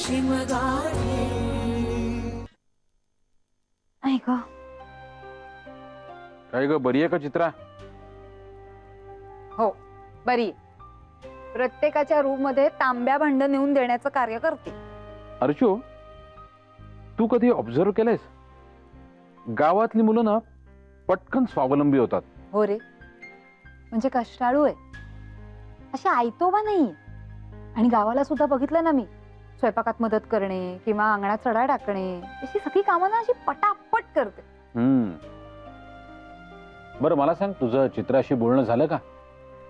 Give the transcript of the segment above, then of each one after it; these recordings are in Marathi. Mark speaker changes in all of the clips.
Speaker 1: शिमगाडे.
Speaker 2: ऐक
Speaker 3: काय ग, बरी आहे का चित्रा?
Speaker 2: हो बरी. प्रत्येकाच्या रूम मध्ये तांब्या भांड नेऊन देण्याचं कार्य करते.
Speaker 3: अर्चू, तू कधी ऑब्झर्व केलंयस, गावातली मुलं ना पटकन स्वावलंबी होतात.
Speaker 2: हो रे, म्हणजे कष्टाळू आहे, अशी आयतोबा नाही. आणि गावाला सुद्धा बघितलं ना मी, स्वयंपाकात मदत करणे किंवा अंगणात सडा टाकणे अशी सगळी कामं ना अशी पटापट करते.
Speaker 3: बरं मला सांग, तुझं चित्राशी बोलणं झालं का?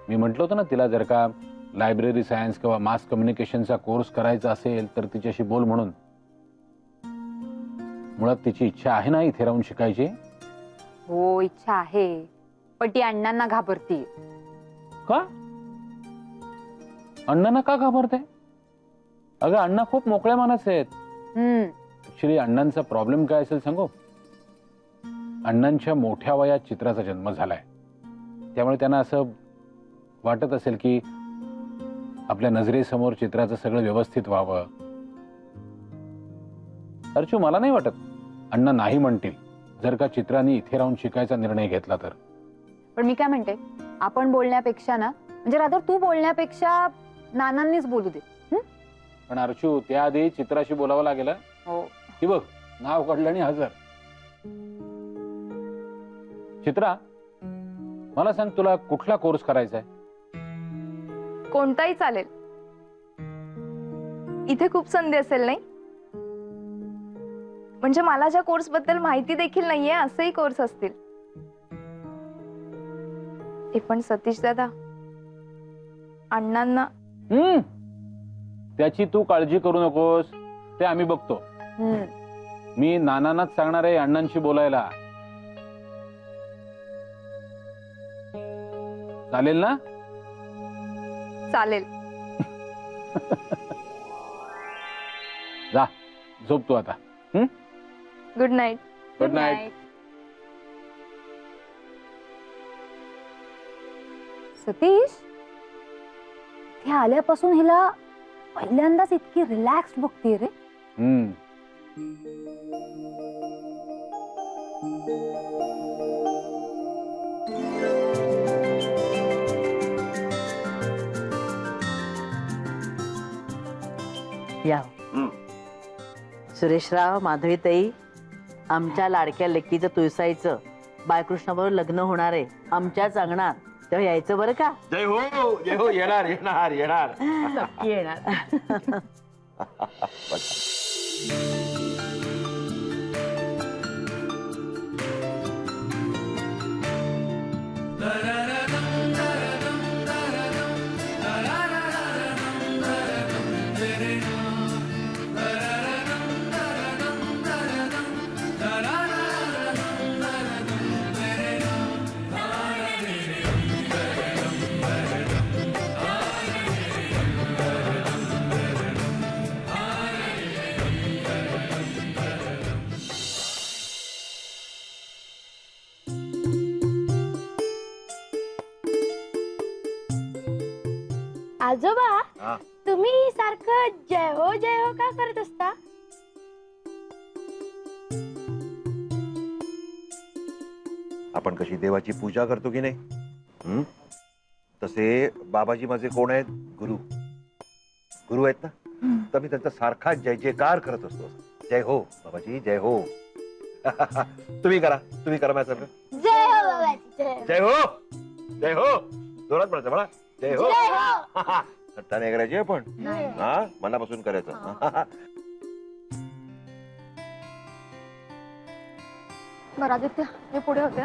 Speaker 3: मी म्हटलं होतं ना तिला, जर का लायब्ररी सायन्स किंवा मास कम्युनिकेशनचा कोर्स करायचा असेल तर तिच्याशी बोल म्हणून. मुळात तिची इच्छा आहे ना इथे राहून शिकायची?
Speaker 2: हो इच्छा आहे, पण ती अण्णांना घाबरती.
Speaker 3: का? अण्णांना का घाबरते? अगं अण्णा खूप मोकळ्या माणसं आहेत. ऍक्च्युली अण्णांचा प्रॉब्लेम काय असेल सांगू? अण्णांच्या मोठ्या वयात चित्राचा जन्म झालाय, त्यामुळे त्यांना असं वाटत असेल की आपल्या नजरेसमोर चित्राचं सगळं व्यवस्थित व्हावं. अर्चू, मला नाही वाटत अण्णा नाही म्हणतील जर का चित्राने इथे राहून शिकायचा निर्णय घेतला तर.
Speaker 2: पण मी काय म्हणते, आपण बोलण्यापेक्षा ना, म्हणजे रादर तू बोलण्यापेक्षा नानांनीच बोलू दे.
Speaker 3: पण अर्चू, त्याआधी चित्राशी बोलावं लागेल.
Speaker 2: हो.
Speaker 3: ही बघ, नाव काढलं आणि हजर. चित्रा, मला सांग, तुला कुठला कोर्स करायचा आहे?
Speaker 4: कोणताही चालेल. इथे खूप संधी असेल नाही? म्हणजे मला ज्या कोर्स बद्दल माहिती देखील नाहीये असेही कोर्स असतील. ते पण सतीश दादा अण्णांना.
Speaker 3: त्याची तू काळजी करू नकोस, ते आम्ही बघतो. मी नानांनाच सांगणार आहे अण्णांशी बोलायला. चालेल ना?
Speaker 4: चालेल.
Speaker 3: जा, झोप तू आता.
Speaker 4: Good night.
Speaker 3: Good night.
Speaker 2: Satish, ते आल्यापासून हिला पहिल्यांदाच इतकी रिलॅक्स्ड बघते रे.
Speaker 5: या सुरेशराव, माधवीताई, आमच्या लाडक्या लेकीचं तुळसाईचं बाळकृष्णाबरोबर लग्न होणार आहे आमच्याच अंगणात, तेव्हा यायचं बरं का?
Speaker 6: जय हो, जय हो. येणार येणार येणार
Speaker 5: नक्की येणार.
Speaker 7: आजोबा, तुम्ही सारखं जय हो का करत असता?
Speaker 6: आपण कशी देवाची पूजा करतो की नाही, तसे बाबाजी माझे कोण आहेत? गुरु. गुरु आहेत ना, तर मी त्यांचा सारखा जय जयकार करत असतो. जय हो बाबाजी, जय हो. तुम्ही करा माझ्यासारखं.
Speaker 7: जय हो बाबाजी,
Speaker 6: जय हो, जय हो. जोरात म्हणायचं मला, जय हो. सट्टा नाही करायची आपण, हा, मनापासून करायचं.
Speaker 2: बरं आदित्य, हे पुढे होते.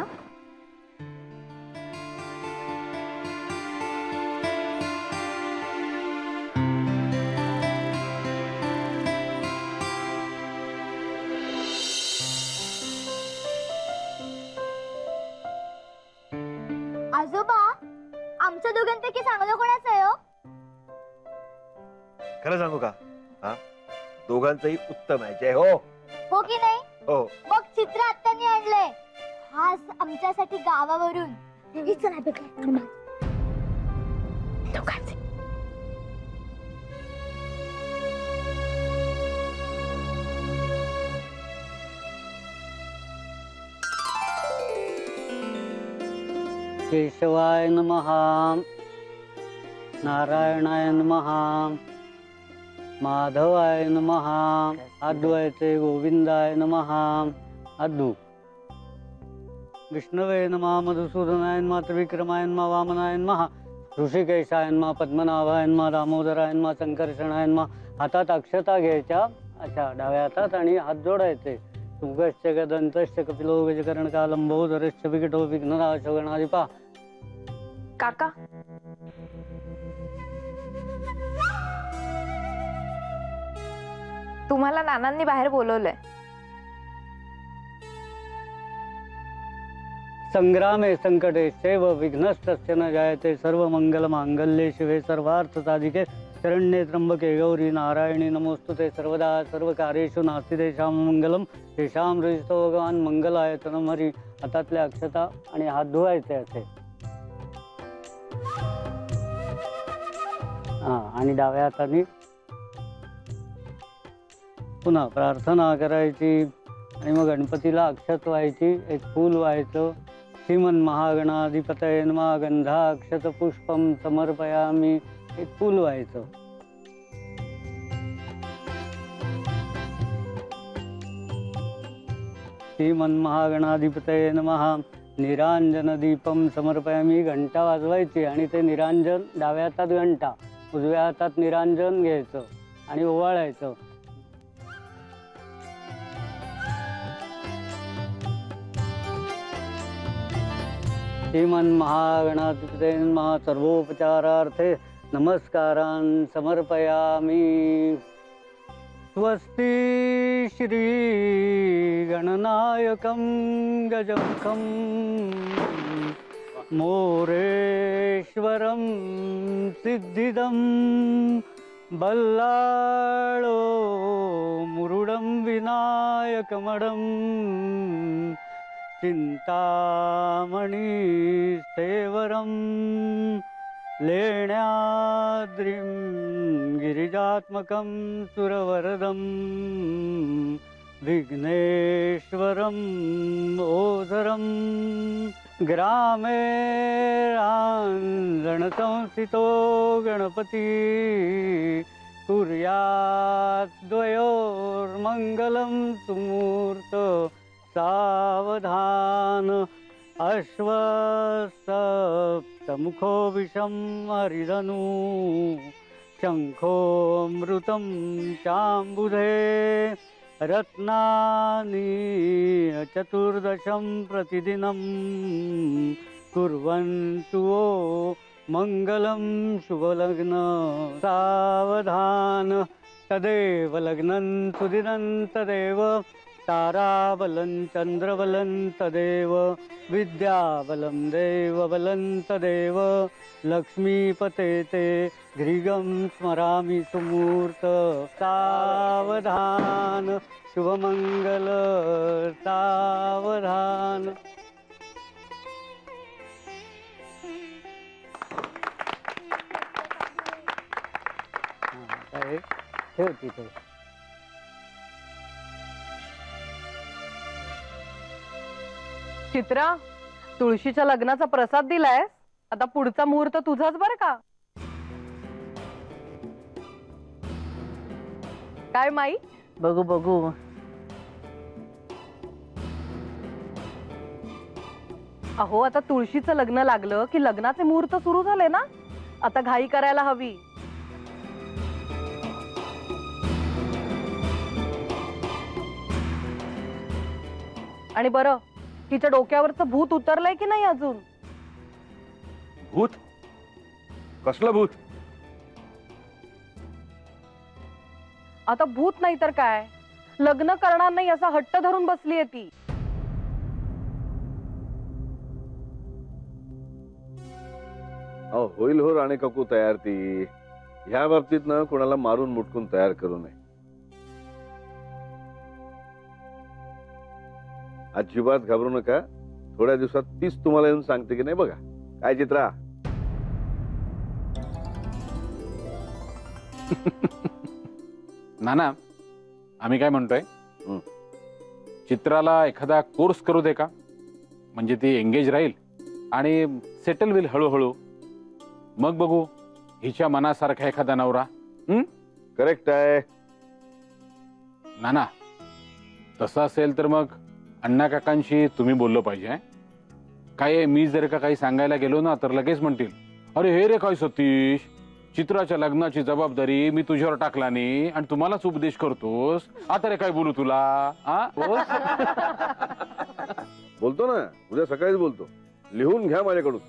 Speaker 7: आजोबा, आमच्या दोघांपैकी चांगलं कोणाचं आहे हो?
Speaker 6: खरं सांगू का, हा, दोघांचंही उत्तम आहे. जय हो.
Speaker 7: हो की नाही?
Speaker 6: हो.
Speaker 7: मग चित्र आत्याने आणलंय खास आमच्यासाठी गावावरून. हीच नाही भेटलं दोघांचे.
Speaker 1: केशवाय नमः, नारायणाय नमः, माधवाय नमः, अद्वैते गोविंदाय नमः, अद्भुत विष्णवे नमः, मधुसूदनाय नमः, त्रिविक्रमाय नमः, वामनाय नमः, ऋषिकेशाय नमः, पद्मनाभाय नमः, दामोदराय नमः, संकर्षणाय नमः. हातात अक्षता घ्यायच्या, अशा डाव्या हातात, आणि हात जोडायचे. सुगश्च गदंतश्च कपिलो गजकर्णका लंबोदरश्च विकटो विघ्ननाशो गणाधिपा.
Speaker 4: काका तुम्हाला नानांनी बाहेर बोलवलंय.
Speaker 1: संग्रामे संकटे सेव विघ्नस्तस्य न जायते. सर्व मंगल मांगल्ये शिवे सर्वार्थ साधिके. शरण्ये त्र्यंबके गौरी नारायणी नमोस्तुते. सर्वदा सर्व कार्येषु नास्ति तेषां मंगलम. तेषां हृदितो भगवान मंगलायतनम हरी. हातातल्या अक्षता आणि हात धुवायचे असे. आणि डाव्या हाताने पुन्हा प्रार्थना करायची, आणि मग गणपतीला अक्षत व्हायची, एक फूल व्हायचं. श्रीमन महागणाधिपतये नमः, गंधाक्षत पुष्पम समर्पयामी, एक फूल व्हायचं. श्रीमन महागणाधिपतये नमः, निरांजन दीपम समर्पयामी, घंटा वाजवायची, आणि ते निरांजन डाव्या हातात घंटा, उजव्या हातात निरांजन घ्यायचं आणि ओवाळायचं. श्रीमन महागणाधिपतये नमः, सर्वोपचारार्थे नमस्कारान् समर्पयामि. स्वस्ति श्री गणनायकं गजमुखं मोरेश्वरं सिद्धिदं बल्लाळो मुरुडं विनायकमडं चिंतामणि सेवरं लेण्याद्रिं गिरिजात्मकं सुरवरदं विघ्नेश्वरं ओझरं ग्रामे रांजणसंस्थितो गणपति कुर्यात् द्वयोर्मङ्गलं सुमूर्त सावधान. अश्वसप्तमुखो विषं हरिधनु शङ्खोऽमृतं चाम्बुधे रत्नानि चतुर्दशं प्रतिदिनं कुर्वन्तु वो मङ्गलं शुभलग्न. सावधान तदेव लग्नं सुदिनं तदेव ताराबलं चंद्रबलं तदेव विद्याबलं देवबलं तदेव लक्ष्मीपते ते घ्रिगं स्मरामि सुमूर्त. सावधान शुभमंगल सावधान. ठेव तिथे.
Speaker 8: चित्रा, तुळशीच्या लग्नाचा प्रसाद दिलाय. आता पुढचा मुहूर्त तुझाच बर का. काय माई?
Speaker 5: बघू बघू.
Speaker 8: अहो, आता तुळशीचं लग्न लागलं की लग्नाचे मुहूर्त सुरू झाले ना. आता घाई करायला हवी. आणि बरं, तिच्या डोक्यावरचं भूत उतरलंय की नाही अजून?
Speaker 6: भूत? कसलं भूत?
Speaker 8: आता भूत नाही तर काय, लग्न करणार नाही असा हट्ट धरून बसलीये ती.
Speaker 9: होईल हो राणे काकू तयार ती. ह्या बाबतीत ना कोणाला मारून मुटकून तयार करू नये. अजिबात घाबरू नका. थोड्या दिवसात तीच तुम्हाला येऊन सांगते की नाही बघा. काय चित्रा?
Speaker 3: नाना, आम्ही काय म्हणतोय, चित्राला एखादा कोर्स करू दे का? म्हणजे ती एंगेज राहील आणि सेटल होईल हळूहळू. मग बघू हिच्या मनासारखा एखादा नवरा.
Speaker 9: करेक्ट आहे.
Speaker 3: नाना तसं असेल तर मग अण्णा काकांशी तुम्ही बोललो पाहिजे. काय आहे, मी जर का काही सांगायला गेलो ना तर लगेच म्हणतील, अरे हे रे काय सतीश, चित्राच्या लग्नाची जबाबदारी मी तुझ्यावर टाकला नाही आणि तुम्हालाच उपदेश करतोस. आता रे काय बोलू तुला. हा बोल.
Speaker 9: बोलतो ना, उद्या सकाळीच बोलतो. लिहून घ्या माझ्याकडून.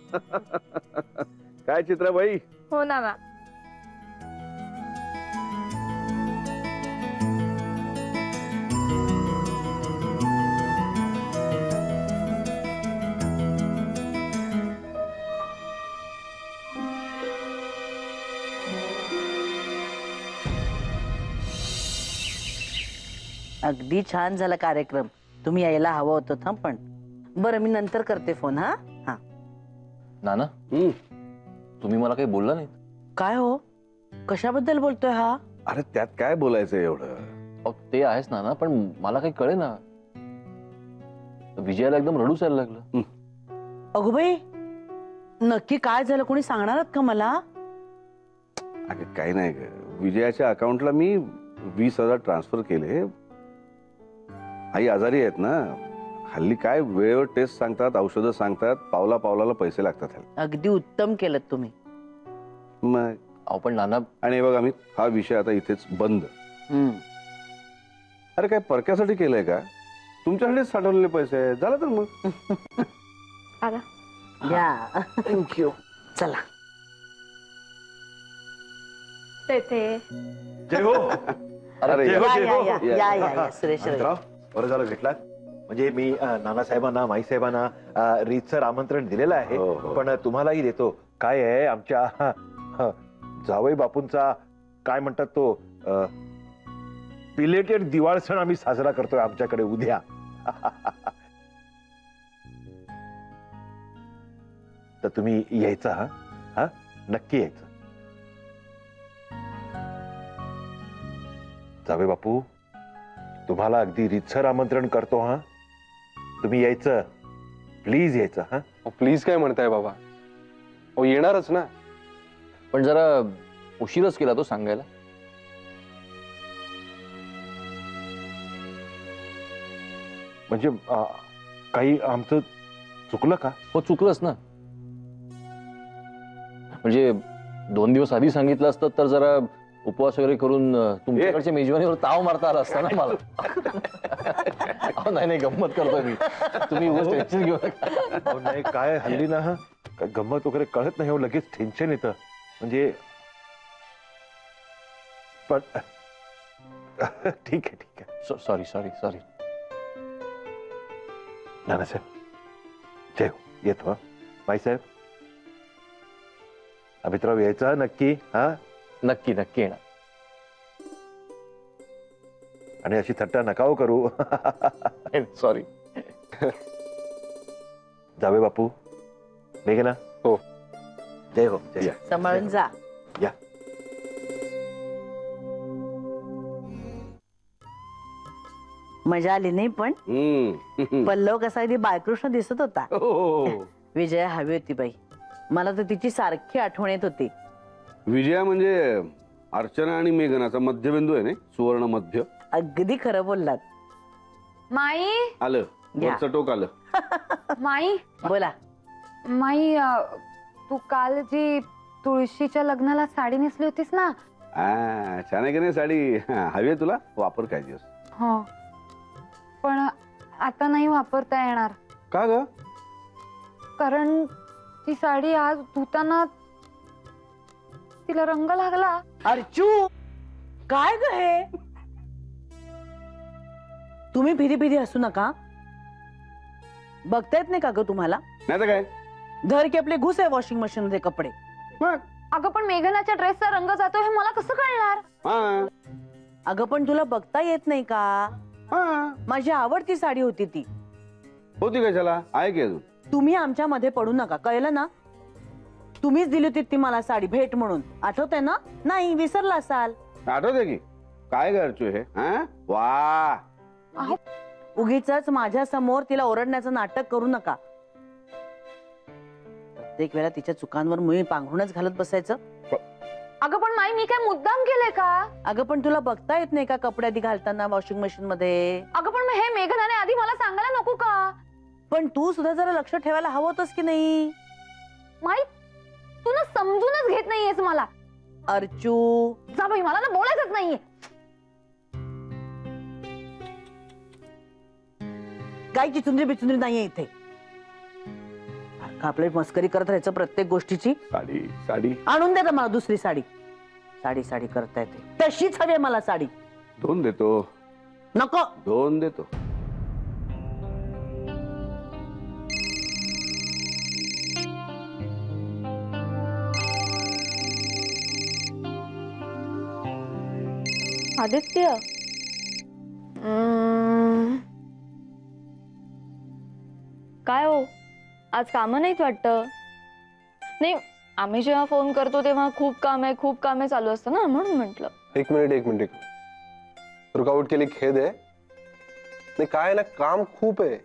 Speaker 9: काय चित्राबाई.
Speaker 4: हो नाना.
Speaker 5: अगदी छान झाला कार्यक्रम. तुम्ही यायला हवं होतं. थांब पण बरं, मी नंतर करते फोन. हा हा.
Speaker 10: नाना तुम्ही मला काही बोलला नाही.
Speaker 5: काय हो, कशाबद्दल बोलतोय हा?
Speaker 9: अरे त्यात काय बोलायचं एवढं.
Speaker 10: अहो, ते आहेच नाना, पण मला काही कळे ना. विजयाला एकदम रडूच यायला लागलं.
Speaker 5: अगोबाई, नक्की काय झालं, कोणी सांगणार आहात का मला?
Speaker 9: अगं काही नाही ग, विजयाच्या अकाउंटला मी 20,000 ट्रान्सफर केले. आई आजारी आहेत ना, हल्ली काय वेळेवर टेस्ट सांगतात, औषधं सांगतात, पावला पावलाला पैसे लागतात.
Speaker 5: अगदी उत्तम केलं तुम्ही.
Speaker 9: मग
Speaker 10: अहो पण नाना,
Speaker 9: आणि बघा मी हा विषय आता इथेच बंद. अरे काय परक्यासाठी केलंय का? तुमच्याकडेच साठवलेले पैसे आहेत. झालं तर मग.
Speaker 4: आला.
Speaker 5: या थँक्यू. चला
Speaker 4: तेथे
Speaker 6: जय हो.
Speaker 10: अरे
Speaker 6: जय हो,
Speaker 5: या
Speaker 6: जय
Speaker 5: या
Speaker 6: हो.
Speaker 5: या या या या सुरेश राव.
Speaker 6: राव, बरं झालं भेटलात. म्हणजे मी नानासाहेबांना, माईसाहेबांना रीतसर आमंत्रण दिलेलं आहे.
Speaker 9: हो, हो.
Speaker 6: पण तुम्हालाही देतो. काय आहे, आमच्या जावई बापूंचा काय म्हणतात तो पिलेटेड दिवाळ सण आम्ही साजरा करतोय आमच्याकडे उद्या. तर तुम्ही यायचं. हा हा नक्की यायचं. जावे बापू, तुम्हाला अगदी रीतसर आमंत्रण करतो. हा तुम्ही यायचं, प्लीज यायचं. हा
Speaker 11: प्लीज काय म्हणताय बाबा? हो येणारच ना.
Speaker 10: पण जरा उशीरच केला तो सांगायला.
Speaker 6: म्हणजे काही आमचं चुकलं का?
Speaker 10: हो चुकलंच ना. म्हणजे 2 दिवस आधी सांगितलं असतं तर जरा उपवास वगैरे करून तुमच्याकडच्या मेजवानीवर ताव मारता आला असता ना मला. अहो नाही गंमत करतोय मी. तुम्ही उगाच टेन्शन घेऊ नका.
Speaker 6: अहो, नाही काय हल्ली ना काय गंमत वगैरे कळत नाही हो, लगेच टेन्शन येतं. म्हणजे पण ठीक आहे.
Speaker 10: Sorry sorry sorry.
Speaker 6: नानासाहेब जय हो. येतो. हा माईसाहेब, अमित्राव यायचा नक्की. हा
Speaker 10: नक्की नक्की येणार.
Speaker 6: आणि अशी थट्टा नकाव करू.
Speaker 10: सॉरी.
Speaker 6: जावे बापू, मेघना.
Speaker 11: हो.
Speaker 6: जय हो. जय.
Speaker 5: सांभाळून जा.
Speaker 6: या.
Speaker 5: मजा आली नाही पण? पल्लव कसा अगदी बाळकृष्ण दिसत होता. विजया हवी होती बाई. मला तर तिची सारखी आठवण येत होती.
Speaker 9: विजया म्हणजे अर्चना आणि मेघनाचा मध्यबिंदू आहे ना, सुवर्ण मध्य.
Speaker 5: अगदी खरं बोललात.
Speaker 2: माई
Speaker 9: आलं
Speaker 5: घ्या.
Speaker 9: वरचं टोक आलं.
Speaker 2: माई
Speaker 5: बोला.
Speaker 2: माई तू काल जी तुळशीच्या लग्नाला साडी नेसली होतीस ना.
Speaker 9: छान आहे की नाही साडी? हवी आहे तुला? वापर काय दिवस.
Speaker 2: हो, पण आता नाही वापरता येणार.
Speaker 9: का ग?
Speaker 2: कारण ती साडी आज धुताना तिला रंग लागला.
Speaker 5: अर्चू, काय ग हे? तुम्ही फिरी फिरी हसू नका. बघता येत नाही का ग तुम्हाला?
Speaker 9: नाही तर काय,
Speaker 5: धर की आपले घुस आहे वॉशिंग मशीन मध्ये कपडे.
Speaker 2: अगं पण मेघनाच्या ड्रेसचा रंग जातो हे मला कसं कळणार?
Speaker 5: अगं पण तुला बघता येत नाही का? माझी आवडती साडी होती ती.
Speaker 9: होती कशाला? आहे की अजून?
Speaker 5: तुम्ही आमच्या मध्ये पडू नका, कळलं ना? तुम्हीच दिली होती ती मला साडी भेट म्हणून. आठवतंय ना? नाही विसरला असाल.
Speaker 9: आठवते की काय करतो हे? वा,
Speaker 5: उगीच माझ्या समोर तिला ओरडण्याचं नाटक करू नका. प्रत्येक वेळा तिच्या चुकांवर मुळी पांघरूनच घालत बसायचं.
Speaker 2: अगं पण माई मी काय मुद्दाम केलंय का?
Speaker 5: अगं पण तुला बघता येत नाही का कपडे आधी घालताना वॉशिंग मशीन मध्ये?
Speaker 2: अगं पण मग हे मेघनाने आधी मला सांगायला नको का?
Speaker 5: पण तू सुद्धा जरा लक्ष ठेवायला हवं होतंस की नाही?
Speaker 2: माई तू ना समजूनच घेत नाहीयेस मला.
Speaker 5: अर्चू,
Speaker 2: जा बाई, मला ना बोलायचंच नाहीये.
Speaker 5: काही चिचुंद्री बिचुंद्री नाहीये इथे. सारखं आपली मस्करी करत राहायचं प्रत्येक गोष्टीची.
Speaker 9: साडी साडी
Speaker 5: आणून दे ना मला दुसरी साडी. साडी साडी करता येते तशीच हवी आहे मला साडी.
Speaker 9: 2 देतो.
Speaker 5: नको.
Speaker 9: 2 देतो.
Speaker 4: आदित्य, काय हो, आज कामं नाहीत वाटतं? नाही, आम्ही जेव्हा फोन करतो तेव्हा खूप काम आहे चालू असतं ना, म्हणून म्हटलं.
Speaker 11: एक मिनिट रुकावट केली खेद आहे. नाही काय ना, काम खूप आहे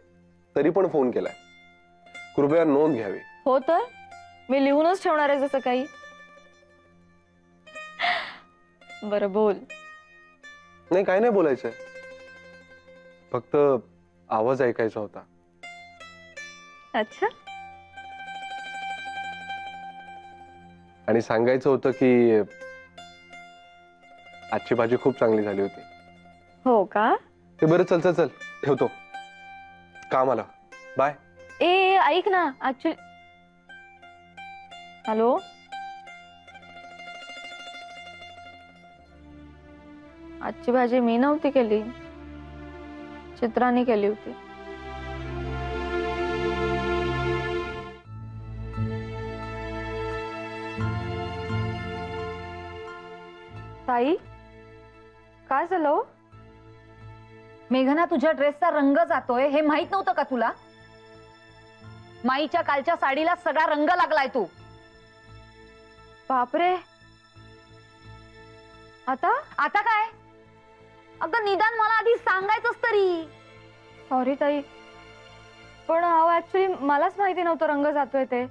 Speaker 11: तरी पण फोन केलाय. कृपया नोंद घ्यावी.
Speaker 4: हो तर मी लिहूनच ठेवणार आहे जसं काही. बरं बोल.
Speaker 11: नाही काय नाही बोलायचंय, फक्त आवाज ऐकायचा होता.
Speaker 4: अच्छा,
Speaker 11: आणि सांगायचं होतं की आजची भाजी खूप चांगली झाली होती.
Speaker 4: हो का?
Speaker 11: ते बरं, चल चल चल ठेवतो, काम आला. बाय.
Speaker 4: ए ऐक ना, ऍक्च्युली. हॅलो, आजची भाजी मी नव्हती केली, चित्राने केली होती. ताई, काय झालं हो?
Speaker 2: मेघना, तुझ्या ड्रेसचा रंग जातोय हे माहित नव्हतं का तुला? माईच्या कालच्या साडीला सगळा रंग लागलाय तू.
Speaker 4: बापरे, आता
Speaker 2: आता काय? अगं निदान मला आधी सांगायचंच तरी.
Speaker 4: सॉरी ताई, पण ऍक्च्युली मलाच माहिती नव्हतं रंग जातोय ते.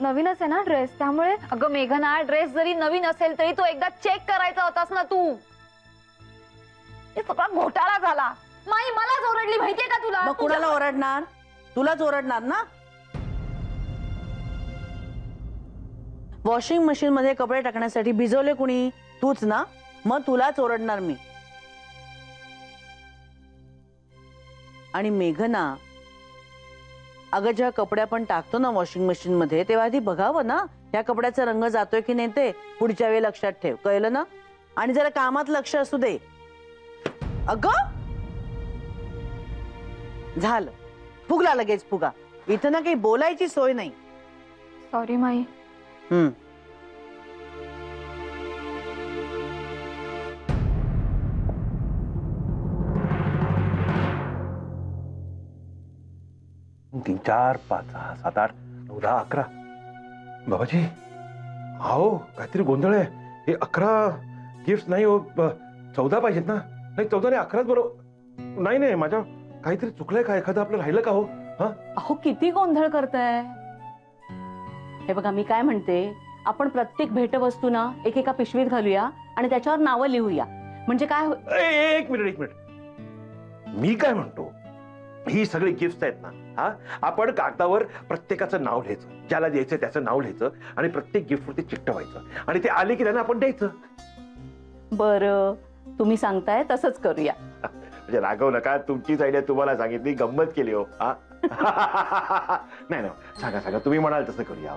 Speaker 4: नवीनच आहे ना ड्रेस, त्यामुळे.
Speaker 2: अगं मेघना, ड्रेस जरी नवीन असेल तरी तो एकदा चेक करायचा होतास ना तू. हे सगळा घोटाळा झाला. माई मलाच ओरडली, माहितीये का तुला?
Speaker 5: मग कुणाला ओरडणार? तुलाच ओरडणार ना. वॉशिंग मशीन मध्ये कपडे टाकण्यासाठी भिजवले कुणी? तूच ना. मग तुलाच ओरडणार मी. आणि मेघना, अगं जेव्हा कपडे आपण टाकतो ना वॉशिंग मशीन मध्ये, तेव्हा आधी बघावं ना या कपड्याचा रंग जातोय की नाही ते. पुढच्या वेळी लक्षात ठेव, कळलं ना? आणि जरा कामात लक्ष असू दे. अगं झालं, फुगला लगेच फुगा. इथं ना काही बोलायची सोय नाही.
Speaker 4: Sorry my.
Speaker 6: तीन, 4, 5, 6, 7, 8, 9, 10, 11. बाबाजी, हो काहीतरी गोंधळ आहे. हे 11 गिफ्ट नाही हो, 14 पाहिजेत ना. नाही 14 नाही, 11च बरोबर. नाही नाही, माझ्या काहीतरी चुकलंय का? एखादं आपलं राहिलं का हो?
Speaker 5: अहो किती गोंधळ करताय. हे बघा, मी काय म्हणते, आपण प्रत्येक भेटवस्तू ना एकेका पिशवीत घालूया आणि त्याच्यावर नावं लिहूया. म्हणजे काय
Speaker 6: एक मिनिट. मी काय म्हणतो, ही सगळी गिफ्ट आहेत ना, हा, आपण कागदावर प्रत्येकाचं नाव लिहायचं, ज्याला द्यायचं त्याचं नाव लिहायचं आणि प्रत्येक गिफ्ट वरती चिकटवायचं आणि ते आले की त्यांना आपण द्यायचं.
Speaker 5: बरं, तुम्ही सांगताय तसंच करूया.
Speaker 6: म्हणजे रागव नका, तुमचीच आयडिया तुम्हाला सांगितली, गंमत केली हो. नाही सांगा, तुम्ही म्हणाल तसं करूया.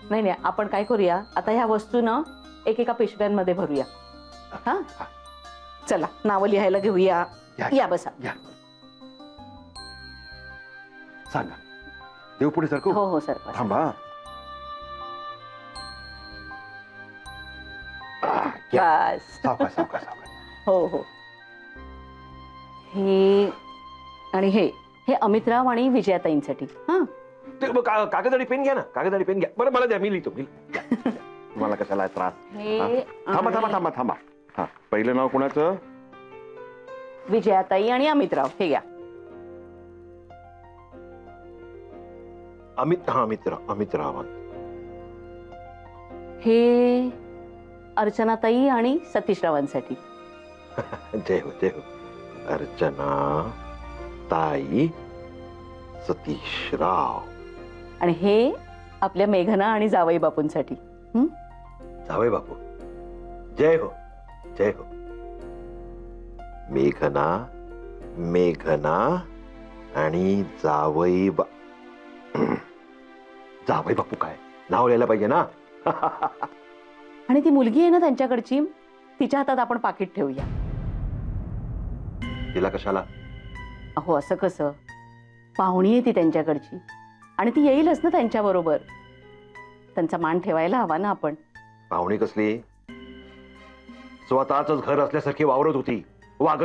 Speaker 5: नाही, आपण काय करूया, आता ह्या वस्तू ना एकेका पिशव्यांमध्ये भरूया. हा, चला नावं लिहायला घेऊया. या बसा.
Speaker 6: सांगा, देवपुढे सरकू.
Speaker 5: हो सर.
Speaker 6: थांबा.
Speaker 5: बस.
Speaker 6: सावकाश.
Speaker 5: हो. हे आणि हे अमितराव आणि विजयाताईंसाठी. हा,
Speaker 6: ते कागद आणि पेन घ्या ना. कागद आणि पेन घ्या. बरं मला द्या, मी लिहितो. तुम्हाला कशाला त्रास? थांबा. हा, पहिलं नाव कोणाचं?
Speaker 5: विजयाताई आणि अमितराव. हे घ्या.
Speaker 6: अमित रावण.
Speaker 5: हे अर्चनाताई आणि सतीश रावांसाठी.
Speaker 6: जय हो. अर्चना ताई सतीश राव.
Speaker 5: आणि हे आपल्या मेघना आणि जावई बापूंसाठी.
Speaker 6: जावई बापू. जय हो. मेघना आणि जावई बापू काय नाव लिहायला पाहिजे ना.
Speaker 5: आणि ती मुलगी आहे ना त्यांच्याकडची, तिच्या हातात आपण पाकिट ठेवूया.
Speaker 6: तिला कशाला?
Speaker 5: अहो असं कसं, पाहुणी आहे ती त्यांच्याकडची आणि ती येईलच ना त्यांच्या बरोबर. त्यांचा मान ठेवायला हवा ना आपण.
Speaker 6: पाहुणी कसली? स्वतःच घर असल्यासारखी वागत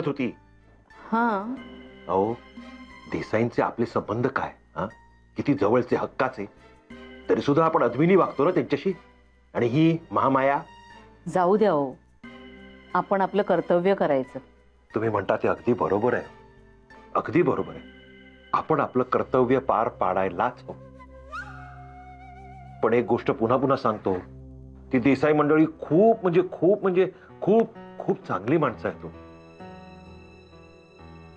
Speaker 6: होती.
Speaker 5: हा,
Speaker 6: अहो देसाईंचे आपले संबंध काय, किती जवळचे हक्काचे, तरी सुद्धा आपण अदविनी वागतो ना त्यांच्याशी. आणि ही महामाया.
Speaker 5: जाऊ द्या हो, आपण आपलं कर्तव्य करायचं.
Speaker 6: तुम्ही म्हणता ते अगदी बरोबर आहे. आपण आपलं कर्तव्य पार पाडायलाच हवं. पण एक गोष्ट पुन्हा पुन्हा सांगतो, ती देसाई मंडळी खूप चांगली माणसं आहेत.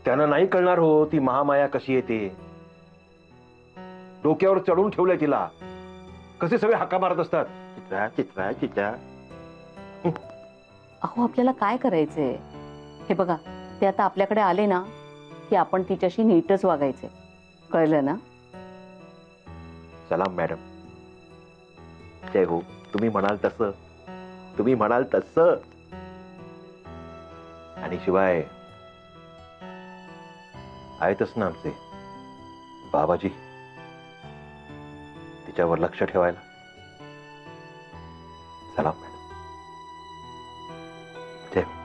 Speaker 6: त्यांना नाही कळणार हो ती महामाया कशी येते. डोक्यावर चढून ठेवलंय तिला. कसे सगळे हाका मारत असतात, चित्रा.
Speaker 5: अहो आपल्याला काय करायचंय हे बघा. ते आता आपल्याकडे आले ना की आपण तिच्याशी नीटच वागायचंय, कळलं ना.
Speaker 6: सलाम मॅडम. जय हो. तुम्ही म्हणाल तसं. आणि शिवाय आहेतच ना आमचे बाबाजी, तिच्यावर लक्ष ठेवायला. सलाम मॅडम. जय हो.